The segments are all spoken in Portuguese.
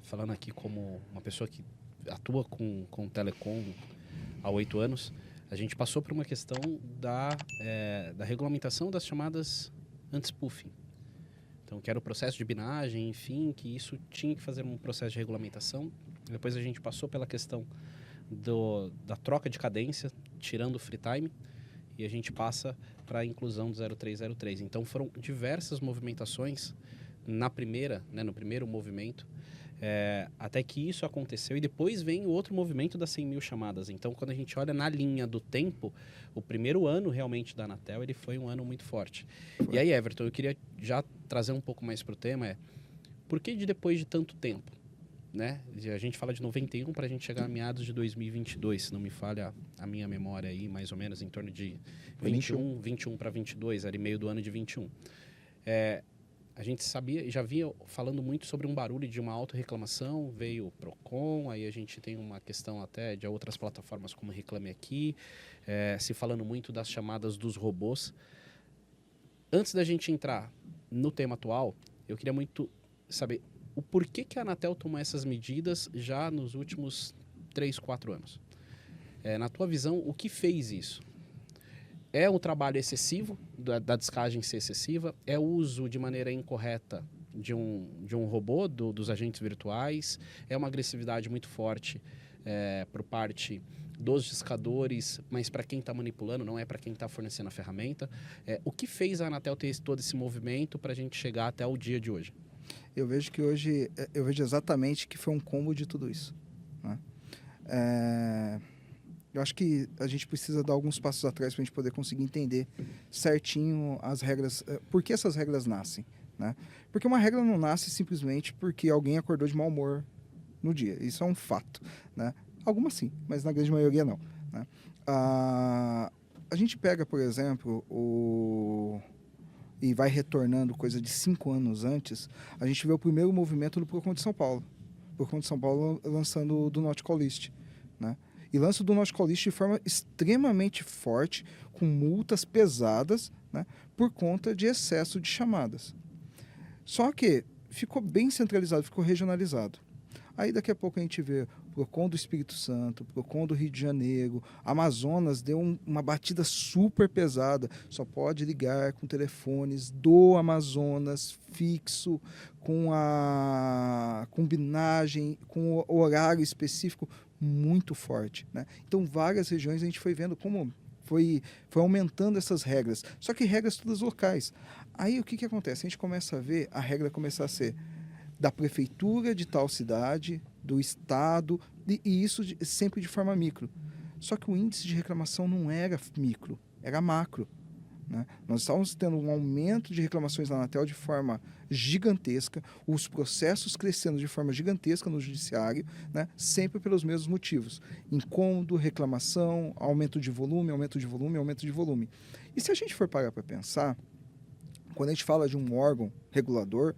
falando aqui como uma pessoa que atua com telecom há 8 anos, a gente passou por uma questão da regulamentação das chamadas anti-spoofing. Então, que era o processo de binagem, enfim, que isso tinha que fazer um processo de regulamentação. Depois a gente passou pela questão da troca de cadência, tirando o free time, e a gente passa para a inclusão do 0303. Então, foram diversas movimentações no primeiro movimento, até que isso aconteceu, e depois vem o outro movimento das 100 mil chamadas. Então, quando a gente olha na linha do tempo, o primeiro ano realmente da Anatel, ele foi um ano muito forte. E aí, Everton, eu queria já trazer um pouco mais para o tema, por que depois de tanto tempo? Né? A gente fala de 91 para a gente chegar a meados de 2022, se não me falha a minha memória aí, mais ou menos, em torno de 21 para 22, ali meio do ano de 21. A gente sabia, já vinha falando muito sobre um barulho de uma autorreclamação, veio o Procon, aí a gente tem uma questão até de outras plataformas como Reclame Aqui, se falando muito das chamadas dos robôs. Antes da gente entrar no tema atual, eu queria muito saber o porquê que a Anatel tomou essas medidas já nos últimos 3, 4 anos. Na tua visão, o que fez isso? É o trabalho excessivo, da descagem ser excessiva? É o uso de maneira incorreta de um robô, dos agentes virtuais? É uma agressividade muito forte por parte dos discadores, mas para quem está manipulando, não é para quem está fornecendo a ferramenta? O que fez a Anatel ter todo esse movimento para a gente chegar até o dia de hoje? Eu vejo que hoje, eu vejo exatamente que foi um combo de tudo isso, né? Eu acho que a gente precisa dar alguns passos atrás para a gente poder conseguir entender certinho as regras, por que essas regras nascem, né? Porque uma regra não nasce simplesmente porque alguém acordou de mau humor no dia, isso é um fato, né? Algumas sim, mas na grande maioria não, né? A gente pega, por exemplo, e vai retornando coisa de 5 anos antes, a gente vê o primeiro movimento do Procon de São Paulo. O Procon de São Paulo lançando o Do Not Call List, né? E lança o Do Not Call List de forma extremamente forte, com multas pesadas, né, por conta de excesso de chamadas. Só que ficou bem centralizado, ficou regionalizado. Aí daqui a pouco a gente vê o Procon do Espírito Santo, o Procon do Rio de Janeiro, Amazonas deu uma batida super pesada, só pode ligar com telefones do Amazonas fixo, com binagem, com o horário específico muito forte, né? Então várias regiões a gente foi vendo como foi aumentando essas regras, só que regras todas locais. Aí o que acontece? A gente começa a ver a regra começar a ser da prefeitura de tal cidade, do estado, e isso sempre de forma micro. Só que o índice de reclamação não era micro, era macro, né? Nós estávamos tendo um aumento de reclamações na Anatel de forma gigantesca, os processos crescendo de forma gigantesca no judiciário, né? Sempre pelos mesmos motivos. Incômodo, reclamação, aumento de volume, aumento de volume, aumento de volume. E se a gente for parar para pensar, quando a gente fala de um órgão regulador,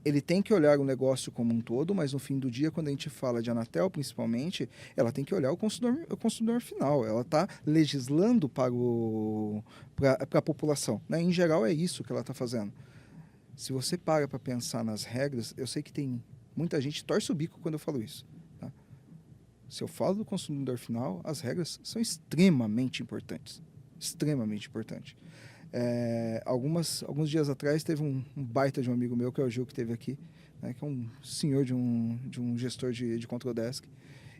ele tem que olhar o negócio como um todo, mas no fim do dia, quando a gente fala de Anatel, principalmente, ela tem que olhar o consumidor final. Ela está legislando para a população, né? Em geral, é isso que ela está fazendo. Se você para pensar nas regras, eu sei que tem muita gente que torce o bico quando eu falo isso, tá? Se eu falo do consumidor final, as regras são extremamente importantes. Extremamente importantes. Alguns dias atrás teve um baita de um amigo meu, que é o Gil, que esteve aqui, né, que é um senhor de um gestor de control desk,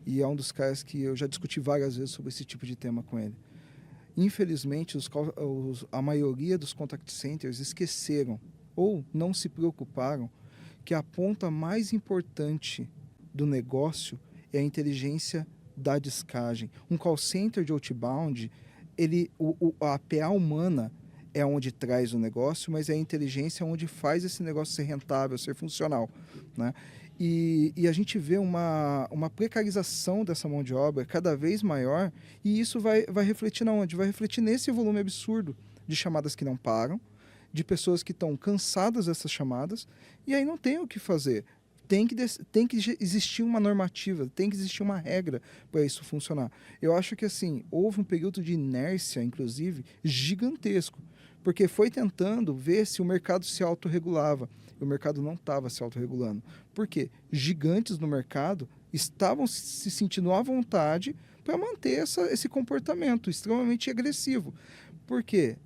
e é um dos caras que eu já discuti várias vezes sobre esse tipo de tema com ele. Infelizmente, a maioria dos contact centers esqueceram ou não se preocuparam que a ponta mais importante do negócio é a inteligência da descagem. Um call center de outbound, a PA humana é onde traz o negócio, mas é a inteligência onde faz esse negócio ser rentável, ser funcional, né? E a gente vê uma precarização dessa mão de obra cada vez maior, e isso vai refletir na onde? Vai refletir nesse volume absurdo de chamadas que não param, de pessoas que estão cansadas dessas chamadas, e aí não tem o que fazer. Tem que existir uma normativa, tem que existir uma regra para isso funcionar. Eu acho que assim, houve um período de inércia, inclusive, gigantesco. Porque foi tentando ver se o mercado se autorregulava. E o mercado não estava se autorregulando. Por quê? Gigantes no mercado estavam se sentindo à vontade para manter esse comportamento extremamente agressivo. Por quê?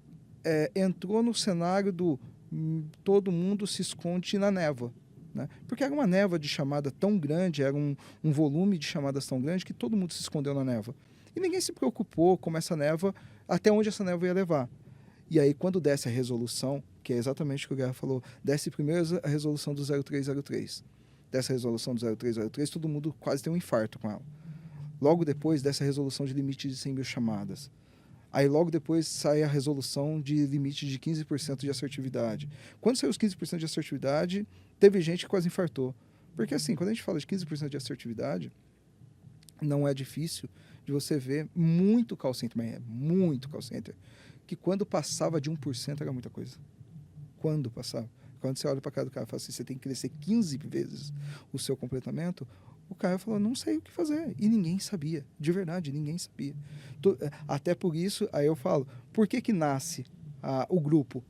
Entrou no cenário do todo mundo se esconde na névoa. Né? Porque era uma névoa de chamada tão grande, era um volume de chamadas tão grande que todo mundo se escondeu na névoa. E ninguém se preocupou como essa névoa, até onde essa névoa ia levar. E aí, quando desce a resolução, que é exatamente o que o Guerra falou, desce primeiro a resolução do 0303. Dessa resolução do 0303, todo mundo quase tem um infarto com ela. Logo depois, dessa resolução de limite de 100 mil chamadas. Aí, logo depois, sai a resolução de limite de 15% de assertividade. Quando saiu os 15% de assertividade, teve gente que quase infartou. Porque, assim, quando a gente fala de 15% de assertividade, não é difícil de você ver muito call center, mas é muito call center, que quando passava de 1% era muita coisa. Quando passava. Quando você olha para a cara do cara e fala assim, você tem que crescer 15 vezes o seu completamento, o cara falou, não sei o que fazer. E ninguém sabia. De verdade, ninguém sabia. Até por isso, aí eu falo, por que nasce o grupo?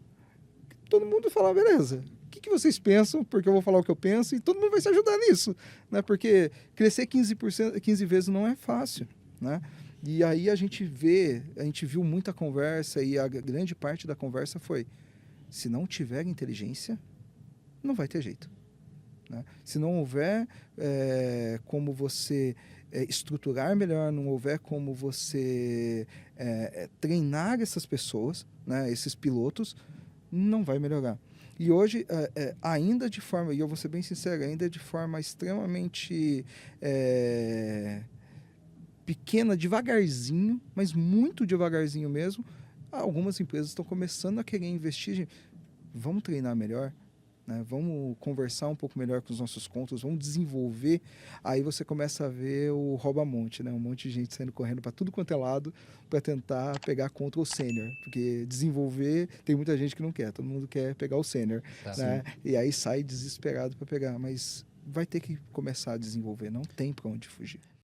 Todo mundo fala, beleza, o que vocês pensam? Porque eu vou falar o que eu penso e todo mundo vai se ajudar nisso. Né? Porque crescer 15 vezes não é fácil. Né? E aí a gente viu muita conversa e a grande parte da conversa foi, se não tiver inteligência, não vai ter jeito. Né? Se não houver como você estruturar melhor, não houver como você treinar essas pessoas, né, esses pilotos, não vai melhorar. E hoje, ainda de forma, e eu vou ser bem sincero, ainda de forma extremamente pequena, devagarzinho, mas muito devagarzinho mesmo, algumas empresas estão começando a querer investir. Vamos treinar melhor, né? Vamos conversar um pouco melhor com os nossos contos, vamos desenvolver. Aí você começa a ver o rouba-monte, né? Um monte de gente saindo correndo para tudo quanto é lado para tentar pegar contra o sênior. Porque desenvolver, tem muita gente que não quer, todo mundo quer pegar o sênior. Tá, né? E aí sai desesperado para pegar, mas vai ter que começar a desenvolver, não tem para onde fugir.